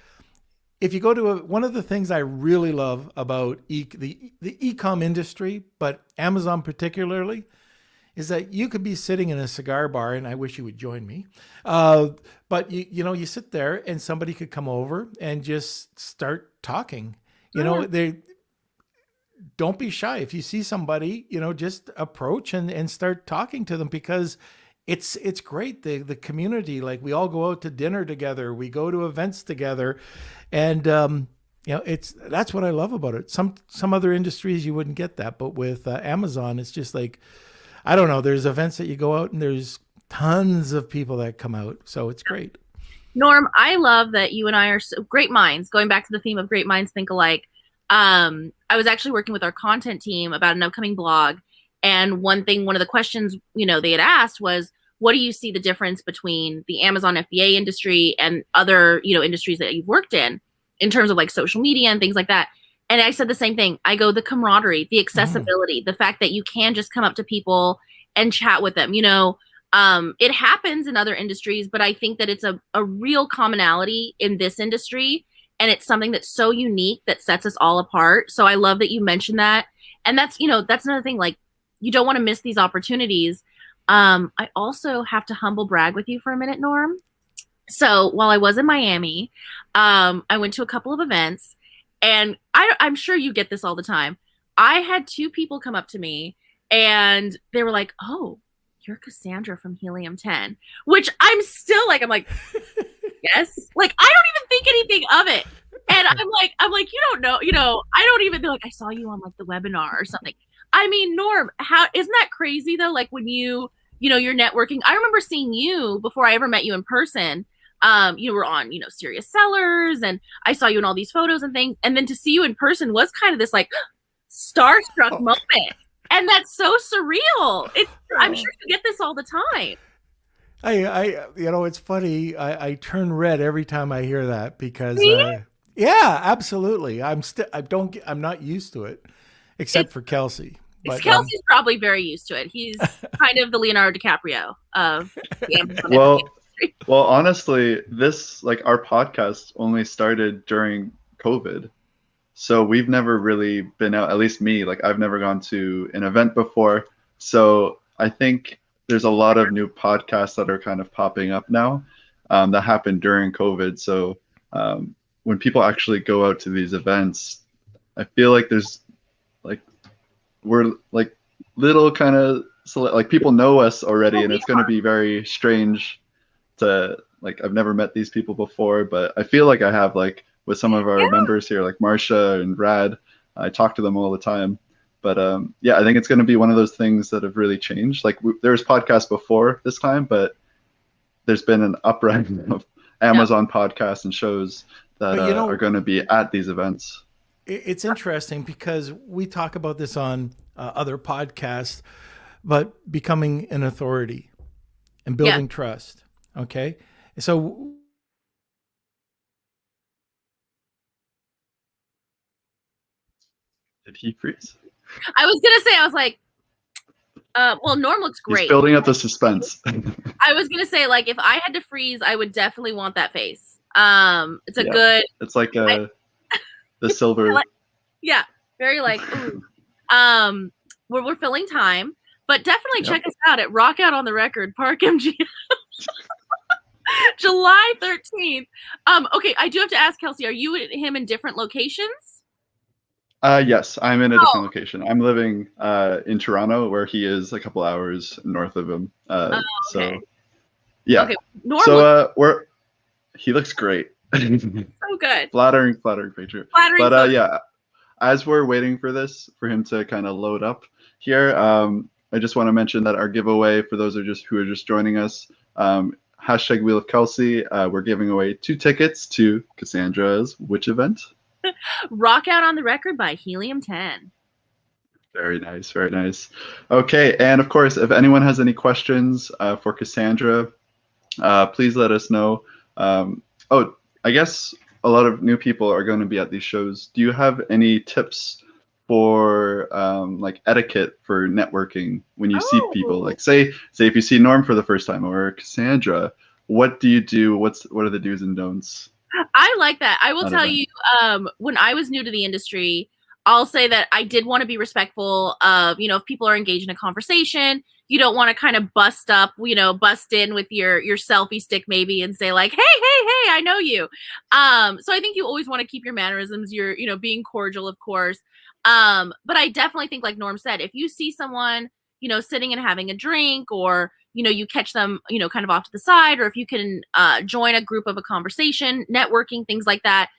if you go to one of the things I really love about the e-com industry, but Amazon particularly, is that you could be sitting in a cigar bar, and I wish you would join me. But you sit there and somebody could come over and just start talking. They don't be shy. If you see somebody, just approach and start talking to them, because it's great. The community, like, we all go out to dinner together, we go to events together, and that's what I love about it. Some other industries you wouldn't get that, but with Amazon, it's just like, I don't know. There's events that you go out and there's tons of people that come out, so it's great. Norm, I love that you and I are so great minds. Going back to the theme of great minds think alike. I was actually working with our content team about an upcoming blog. And one of the questions, they had asked was, what do you see the difference between the Amazon FBA industry and other, industries that you've worked in terms of like social media and things like that? And I said the same thing. I go, the camaraderie, the accessibility, the fact that you can just come up to people and chat with them. It happens in other industries, but I think that it's a real commonality in this industry. And it's something that's so unique that sets us all apart. So I love that you mentioned that. And that's another thing, like, you don't want to miss these opportunities. I also have to humble brag with you for a minute, Norm. So while I was in Miami, I went to a couple of events, and I'm sure you get this all the time. I had 2 people come up to me and they were like, "Oh, you're Cassandra from Helium 10," which I'm like, yes. Like, I don't even think anything of it. And I'm like, you don't know, I don't even know, like, I saw you on like the webinar or something. I mean, Norm, isn't that crazy though? Like, when you're networking, I remember seeing you before I ever met you in person. You were on, Serious Sellers, and I saw you in all these photos and things. And then to see you in person was kind of this like starstruck moment. And that's so surreal. I'm sure you get this all the time. It's funny. I turn red every time I hear that because, See? yeah, absolutely. I'm not used to it, except for Kelsey. But Kelsey's probably very used to it. He's kind of the Leonardo DiCaprio of the Amazon Well, industry. well, honestly, this like our podcast only started during COVID. So we've never really been out, at least me, like I've never gone to an event before. So I think there's a lot of new podcasts that are kind of popping up now that happened during COVID. So when people actually go out to these events, I feel like we're like little kind of like people know us already, and it's going to be very strange to like I've never met these people before, but I feel like I have like with some of our members here, like Marsha and Rad. I talk to them all the time. But I think it's going to be one of those things that have really changed. Like there was podcasts before this time, but there's been an uprising of Amazon podcasts and shows that are going to be at these events. It's interesting because we talk about this on other podcasts, but becoming an authority and building trust. Okay. So did he freeze? I was going to say, I was like, well, Norm looks great. He's building up the suspense. I was going to say, like, if I had to freeze, I would definitely want that face. It's a good. It's like the silver. Yeah, very like. Ooh. We're filling time, but definitely check us out at Rock Out on the Record, Park MGM, July 13th. Okay, I do have to ask Kelsey, are you and him in different locations? Yes, I'm in a different location. I'm living in Toronto, where he is a couple hours north of him. Okay. So, yeah. Okay. He looks great. So good. Flattering picture. But yeah, as we're waiting for him to kind of load up here, I just want to mention that our giveaway for those who are just joining us, hashtag Wheel of Kelsey, we're giving away 2 tickets to Cassandra's which event? Rock Out on the Record by Helium 10. Very nice, very nice. Okay, and of course, if anyone has any questions for Cassandra, please let us know. I guess a lot of new people are going to be at these shows. Do you have any tips for like etiquette for networking when you see people? Like say if you see Norm for the first time or Cassandra, what do you do? What are the do's and don'ts? I like that. I will tell you, when I was new to the industry, I'll say that I did want to be respectful of, if people are engaged in a conversation, you don't want to kind of bust in with your selfie stick maybe and say like, hey, I know you. So I think you always want to keep your mannerisms, being cordial, of course. But I definitely think, like Norm said, if you see someone, sitting and having a drink, or you catch them, kind of off to the side, or if you can join a group of a conversation, networking, things like that,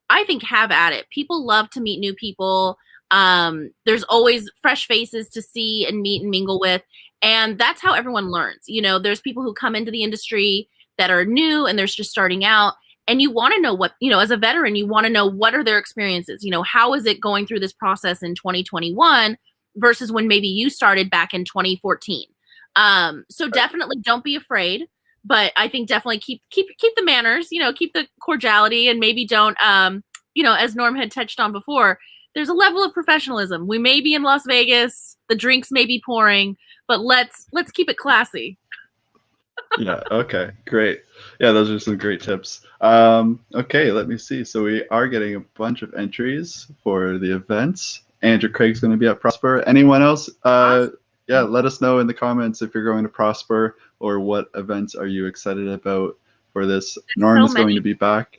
I think have at it. People love to meet new people. There's always fresh faces to see and meet and mingle with. And that's how everyone learns. There's people who come into the industry that are new and they're just starting out. And you want to know what, as a veteran, you want to know what are their experiences? How is it going through this process in 2021 versus when maybe you started back in 2014? So definitely don't be afraid, but I think definitely keep the manners, keep the cordiality, and maybe don't, as Norm had touched on before, there's a level of professionalism. We may be in Las Vegas, the drinks may be pouring, but let's keep it classy. Yeah. Okay. Great. Yeah, those are some great tips. Okay, let me see. So we are getting a bunch of entries for the events. Andrew Craig's going to be at Prosper. Anyone else? Yeah, let us know in the comments if you're going to Prosper, or what events are you excited about for this. Norm is going to be back.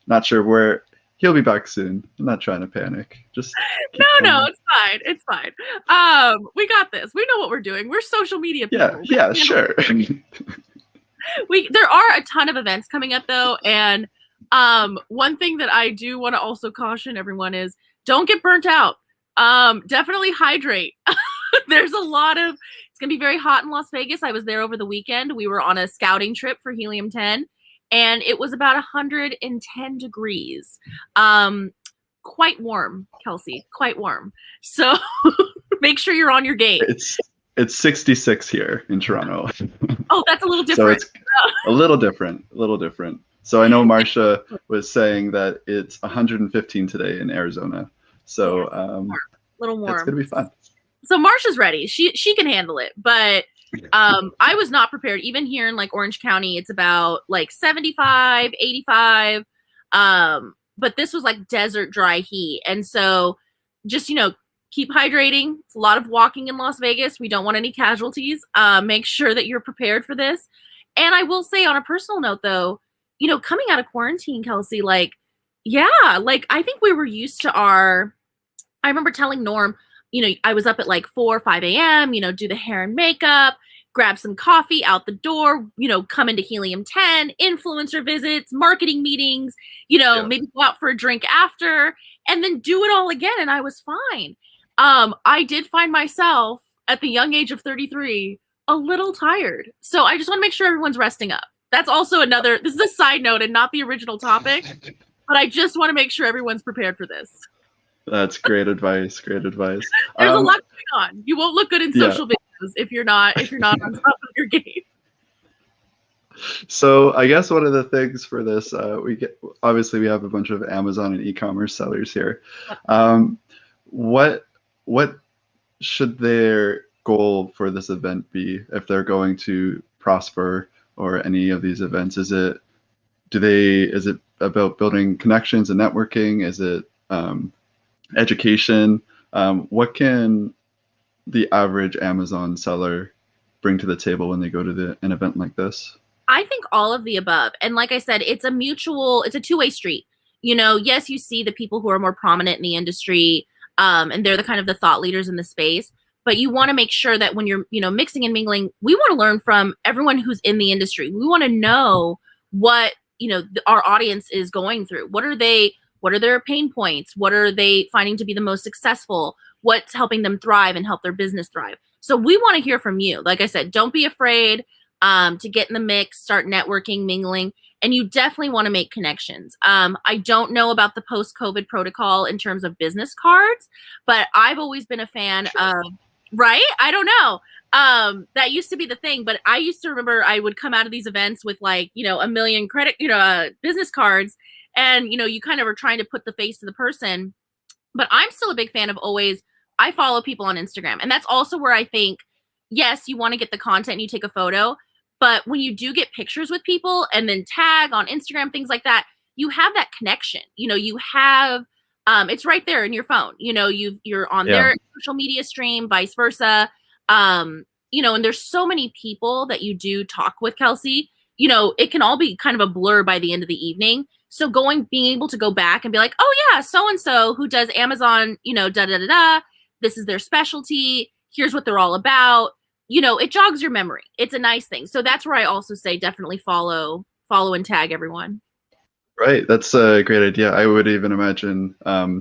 Not sure where. He'll be back soon. I'm not trying to panic. Just no, it's fine. It's fine. We got this. We know what we're doing. We're social media people. Yeah, sure. There are a ton of events coming up though, and one thing that I do want to also caution everyone is don't get burnt out. Definitely hydrate. There's a lot of, it's going to be very hot in Las Vegas. I was there over the weekend. We were on a scouting trip for Helium 10, and it was about 110 degrees. Quite warm, Kelsey, quite warm. So make sure you're on your game. It's 66 here in Toronto. Oh, that's a little So different. it's a little different. So I know Marcia was saying that it's 115 today in Arizona. So a little warm. It's gonna be fun. So Marsha's ready. She can handle it. But I was not prepared. Even here in like Orange County, it's about like 75, 85. But this was like desert dry heat. And so just, keep hydrating. It's a lot of walking in Las Vegas. We don't want any casualties. Make sure that you're prepared for this. And I will say on a personal note though, coming out of quarantine, Kelsey, like I think we were used to I remember telling Norm, I was up at like 4 or 5 a.m., do the hair and makeup, grab some coffee out the door, come into Helium 10, influencer visits, marketing meetings, maybe go out for a drink after, and then do it all again. And I was fine. I did find myself at the young age of 33 a little tired. So I just want to make sure everyone's resting up. That's also this is a side note and not the original topic, but I just want to make sure everyone's prepared for this. That's great advice. Great advice. There's a lot going on. You won't look good in social videos if you're not on top of your game. So I guess one of the things for this, we have a bunch of Amazon and e-commerce sellers here. What should their goal for this event be if they're going to prosper or any of these events? Is it about building connections and networking? Is it education? What can the average Amazon seller bring to the table when they go to an event like this? I think all of the above. And like I said, it's a two-way street. Yes, you see the people who are more prominent in the industry, and they're the kind of the thought leaders in the space. But you want to make sure that when you're, mixing and mingling, we want to learn from everyone who's in the industry. We want to know what, our audience is going through. What are their pain points? What are they finding to be the most successful? What's helping them thrive and help their business thrive? So we want to hear from you. Like I said, don't be afraid to get in the mix, start networking, mingling, and you definitely want to make connections. I don't know about the post-COVID protocol in terms of business cards, but I've always been a fan of, right? I don't know. That used to be the thing, but I used to remember I would come out of these events with like, a million business cards, and, you kind of are trying to put the face to the person. But I'm still a big fan of I follow people on Instagram. And that's also where I think, yes, you want to get the content and you take a photo. But when you do get pictures with people and then tag on Instagram, things like that, you have that connection. You have, it's right there in your phone. You're on their social media stream, vice versa. And there's so many people that you do talk with, Kelsey. It can all be kind of a blur by the end of the evening. So being able to go back and be like, oh yeah, so-and-so who does Amazon, da-da-da-da, this is their specialty. Here's what they're all about. It jogs your memory. It's a nice thing. So that's where I also say definitely follow and tag everyone. Right. That's a great idea. I would even imagine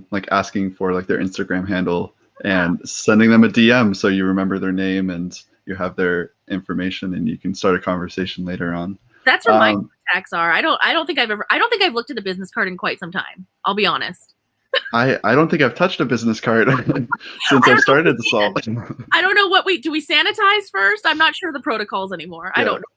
like asking for like their Instagram handle and sending them a DM so you remember their name and you have their information and you can start a conversation later on. That's where my contacts are. I don't think I've looked at a business card in quite some time. I'll be honest. I don't think I've touched a business card since I've started this all. I don't know do we sanitize first? I'm not sure the protocols anymore. Yeah. I don't know.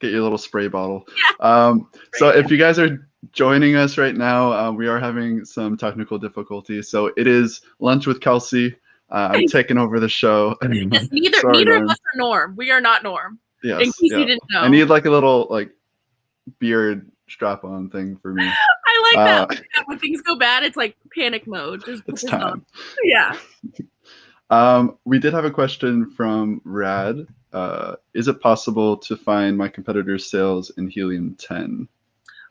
Get your little spray bottle. Yeah. So if you guys are joining us right now, we are having some technical difficulties. So it is Lunch with Kelsey. I'm taking over the show. Yes, neither of us are Norm. We are not Norm. Yes. In case you didn't know. I need like a little like beard strap-on thing for me. I like that. When things go bad, it's like panic mode. It's time. Yeah. We did have a question from Rad. Is it possible to find my competitor's sales in Helium 10?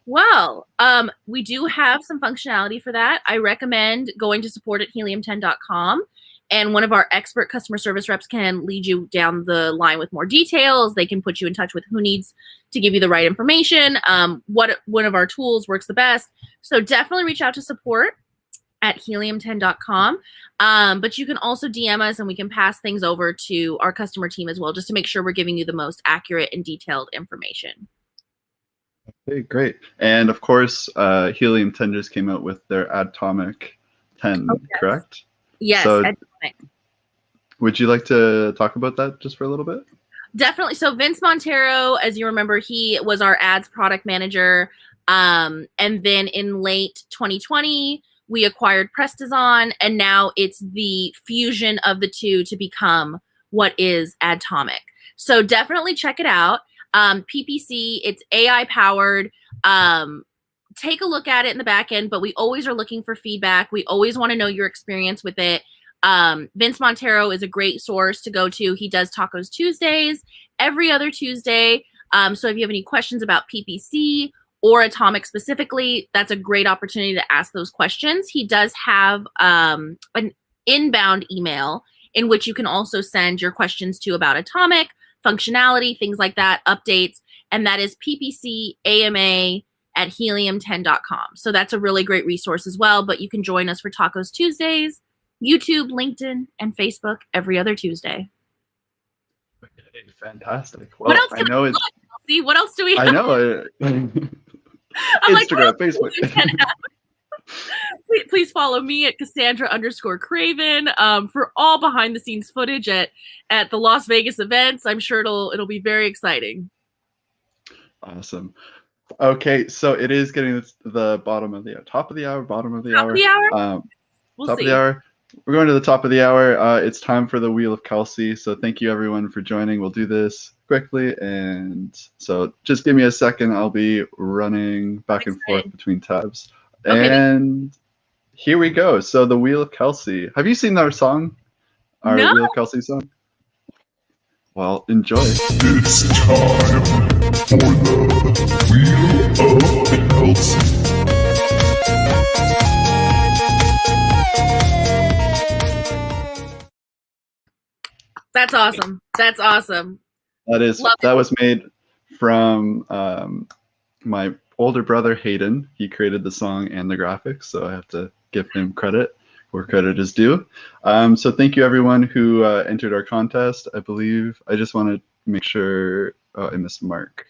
Well, we do have some functionality for that. I recommend going to support at helium10.com. And one of our expert customer service reps can lead you down the line with more details. They can put you in touch with who needs to give you the right information, what one of our tools works the best. So definitely reach out to support at helium10.com. But you can also DM us and we can pass things over to our customer team as well, just to make sure we're giving you the most accurate and detailed information. Okay, great. And of course, Helium 10 just came out with their Atomic 10, Oh, yes. correct? Yes, So Atomic. would you like to talk about that just for a little bit? Definitely. So Vince Montero, as you remember, he was our ads product manager. And then in late 2020, we acquired Press Design, and now it's the fusion of the two to become what is Atomic. So definitely check it out. PPC, it's AI powered. Take a look at it in the back end, but we always are looking for feedback. We always want to know your experience with it. Vince Montero is a great source to go to. He does Tacos Tuesdays every other Tuesday. So if you have any questions about PPC or Atomic specifically, that's a great opportunity to ask those questions. He does have an inbound email in which you can also send your questions to about Atomic, functionality, things like that, updates, and that is ppcama@helium10.com. So that's a really great resource as well, but you can join us for Tacos Tuesdays, YouTube, LinkedIn, and Facebook every other Tuesday. Okay, fantastic. What Well, else I can know it's. see? What else do we have? I know. I'm like, Instagram, what else do we Facebook. have? Please follow me at Cassandra_Craven for all behind the scenes footage at the Las Vegas events. I'm sure it'll be very exciting. Awesome. Okay, so it is getting to the bottom of the hour, top of the hour, bottom of the hour. Top of the hour? Top of the hour. We're going to the top of the hour. It's time for the Wheel of Kelsey. So thank you everyone for joining. We'll do this quickly, and so just give me a second. I'll be running back and forth between tabs. Okay. And here we go. So the Wheel of Kelsey. Have you seen our song? Our No. Wheel of Kelsey song? Well, enjoy. It's time for the Wheel of Kelsey. That's awesome. That's awesome. That was made from my older brother Hayden. He created the song and the graphics, so I have to give him credit where credit is due. So thank you everyone who entered our contest. I believe I just want to make sure I missed Mark.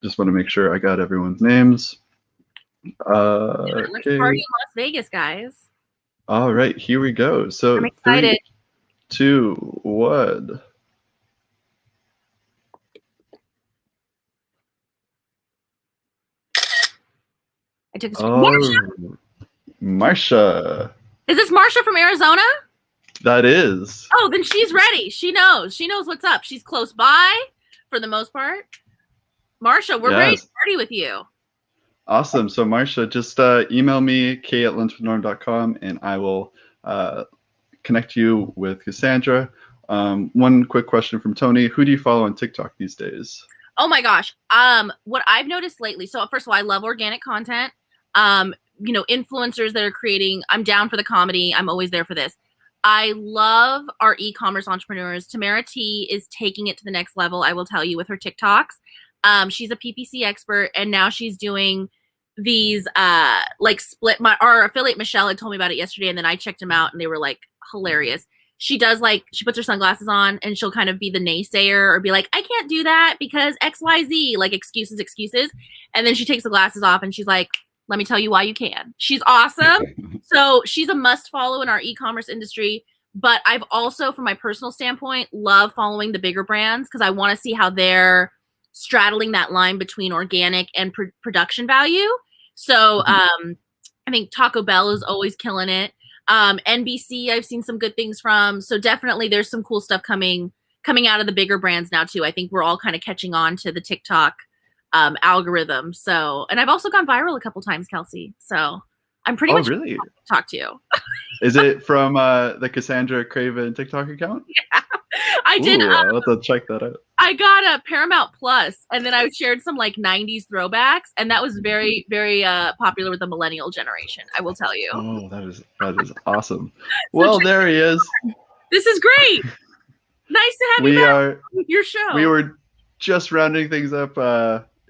Just want to make sure I got everyone's names. Let's Okay. party in Las Vegas, guys. All right, here we go. So I'm excited. 3, 2, 1. I took a Oh, Marsha. Is this Marsha from Arizona? That is. Oh, then she's ready. She knows. She knows what's up. She's close by for the most part. Marsha, we're ready to party with you. Awesome. So Marsha, just email me, k@lunchwithnorm.com, and I will connect you with Cassandra. One quick question from Tony. Who do you follow on TikTok these days? Oh my gosh. What I've noticed lately, so first of all, I love organic content. Influencers that are creating, I'm down for the comedy. I'm always there for this. I love our e-commerce entrepreneurs. Tamara T is taking it to the next level, I will tell you, with her TikToks. She's a PPC expert, and now she's doing these our affiliate Michelle had told me about it yesterday, and then I checked them out and they were like hilarious. She does she puts her sunglasses on and she'll kind of be the naysayer or be like, I can't do that because XYZ, like excuses. And then she takes the glasses off and she's like, let me tell you why you can. She's awesome. So she's a must follow in our e-commerce industry. But I've also, from my personal standpoint, love following the bigger brands because I want to see how they're straddling that line between organic and production value. So I think Taco Bell is always killing it. NBC, I've seen some good things from. So definitely there's some cool stuff coming out of the bigger brands now too. I think we're all kind of catching on to the TikTok algorithm. So, and I've also gone viral a couple times, Kelsey. So I'm pretty much really talk to you. Is it from the Cassandra Craven TikTok account? Yeah, I did. I'll have to check that out. I got a Paramount Plus, and then I shared some 90s throwbacks, and that was very, very popular with the millennial generation. I will tell you. Oh, that is awesome. Well, there he is. This is great. Nice to have you back on your show. We were just rounding things up.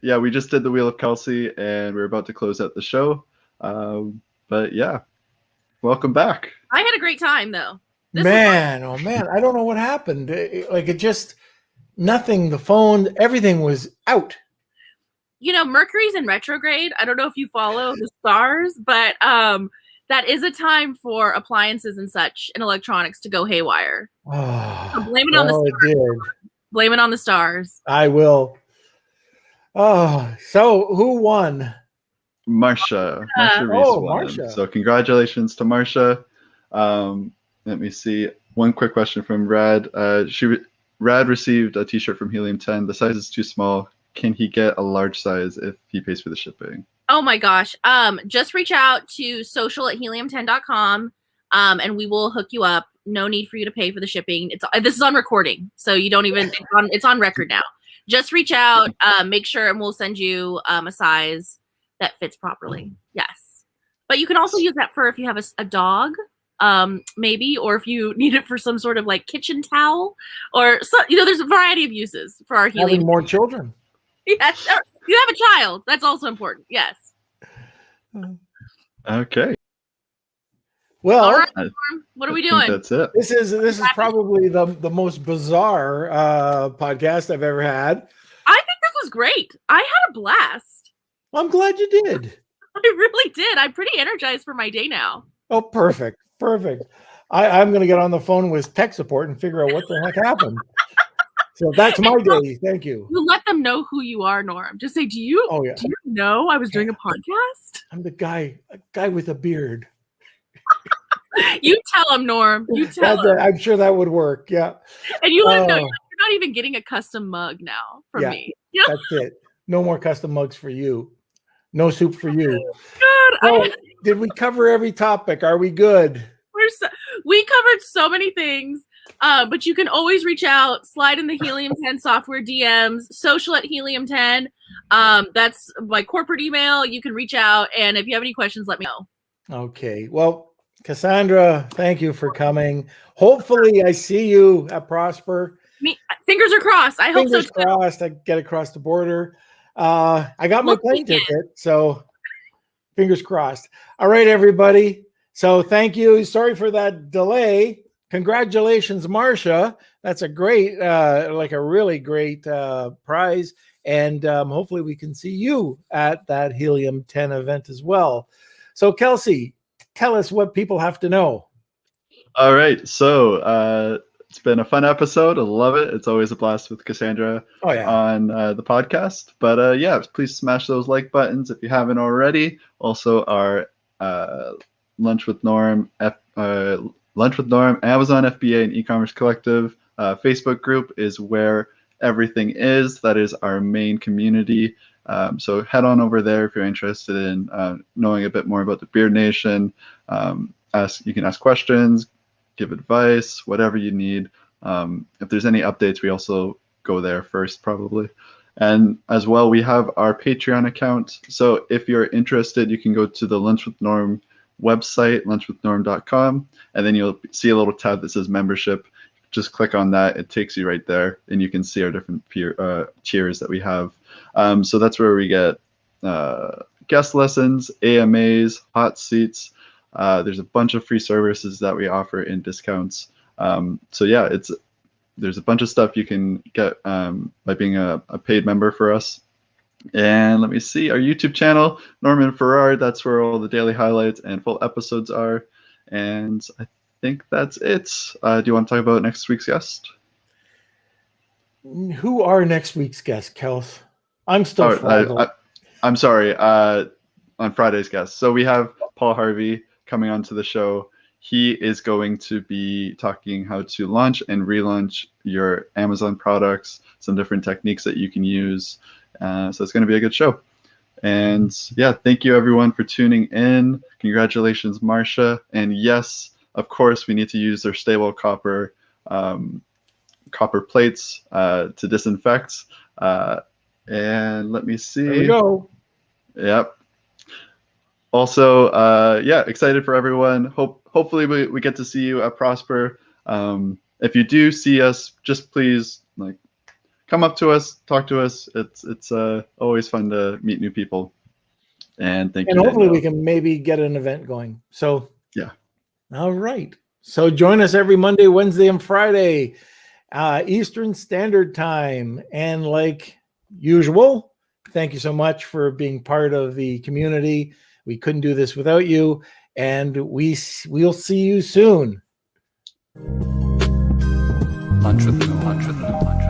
We just did the Wheel of Kelsey, and we're about to close out the show. But yeah, welcome back. I had a great time, though. Oh man, I don't know what happened. It just nothing. The phone, everything was out. Mercury's in retrograde. I don't know if you follow the stars, but that is a time for appliances and such and electronics to go haywire. So Oh, blame it on the well, it stars. did. Blame it on the stars. I will. Oh, so who won? Marsha Reese Oh, won. Marsha. So congratulations to Marsha. Let me see. One quick question from Rad. Rad received a T-shirt from Helium 10. The size is too small. Can he get a large size if he pays for the shipping? Oh my gosh. Just reach out to social@helium10.com, and we will hook you up. No need for you to pay for the shipping. This is on recording, so you don't even. It's on record now. Just reach out, make sure, and we'll send you a size that fits properly. Yes, but you can also use that for if you have a dog, maybe, or if you need it for some sort of like kitchen towel, or so. There's a variety of uses for our helium. Having more children. Yes, you have a child. That's also important. Yes. Okay. Well, all right, what are we doing? That's it. This is probably the most bizarre podcast I've ever had. I think this was great. I had a blast. Well, I'm glad you did. I really did. I'm pretty energized for my day now. Oh, perfect. I'm going to get on the phone with tech support and figure out what the heck happened. So that's my day. Thank you. You let them know who you are, Norm. Just say, do you know I was doing a podcast? I'm the guy with a beard. You tell them, Norm. You tell them. I'm sure that would work. Yeah. And you let them know you're not even getting a custom mug now from me. Yeah. That's it. No more custom mugs for you. No soup for you. Good. Did we cover every topic? Are we good? We covered so many things. But you can always reach out, slide in the Helium 10 software DMs, social@helium10. That's my corporate email. You can reach out, and if you have any questions, let me know. Okay. Well, Cassandra, thank you for coming. Hopefully I see you at Prosper. Fingers are crossed. I hope so too. Fingers crossed I get across the border. I got my plane ticket, so fingers crossed. All right, everybody. So thank you. Sorry for that delay. Congratulations, Marsha. That's a great, a really great prize. And hopefully we can see you at that Helium 10 event as well. So Kelsey, tell us what people have to know. All right. So it's been a fun episode. I love it. It's always a blast with Cassandra on the podcast. But please smash those like buttons if you haven't already. Also, our Lunch with Norm, Amazon FBA, and e-commerce collective Facebook group is where everything is. That is our main community. So head on over there if you're interested in knowing a bit more about the Beard Nation. You can ask questions, give advice, whatever you need. If there's any updates, we also go there first probably. And as well, we have our Patreon account. So if you're interested, you can go to the Lunch with Norm website, lunchwithnorm.com, and then you'll see a little tab that says membership. Just click on that. It takes you right there, and you can see our different tiers that we have. So that's where we get guest lessons, AMAs, hot seats. There's a bunch of free services that we offer in discounts. There's a bunch of stuff you can get by being a paid member for us. And let me see, our YouTube channel, Norman Farrar, that's where all the daily highlights and full episodes are. And I think that's it. Do you want to talk about next week's guest? Who are next week's guests, Kels? I'm still I'm sorry, on Friday's guest. So we have Paul Harvey coming onto the show. He is going to be talking how to launch and relaunch your Amazon products, some different techniques that you can use. So it's going to be a good show. And thank you everyone for tuning in. Congratulations, Marsha. And yes, of course, we need to use their stable copper plates to disinfect. And let me see. There we go. Yep. Also, excited for everyone. Hopefully we get to see you at Prosper. If you do see us, just please come up to us, talk to us. It's always fun to meet new people. And thank you. And hopefully we can maybe get an event going. So yeah. All right. So join us every Monday, Wednesday, and Friday, Eastern Standard Time. And like usual, Thank you so much for being part of the community. We couldn't do this without you, and we'll see you soon. Lunch with the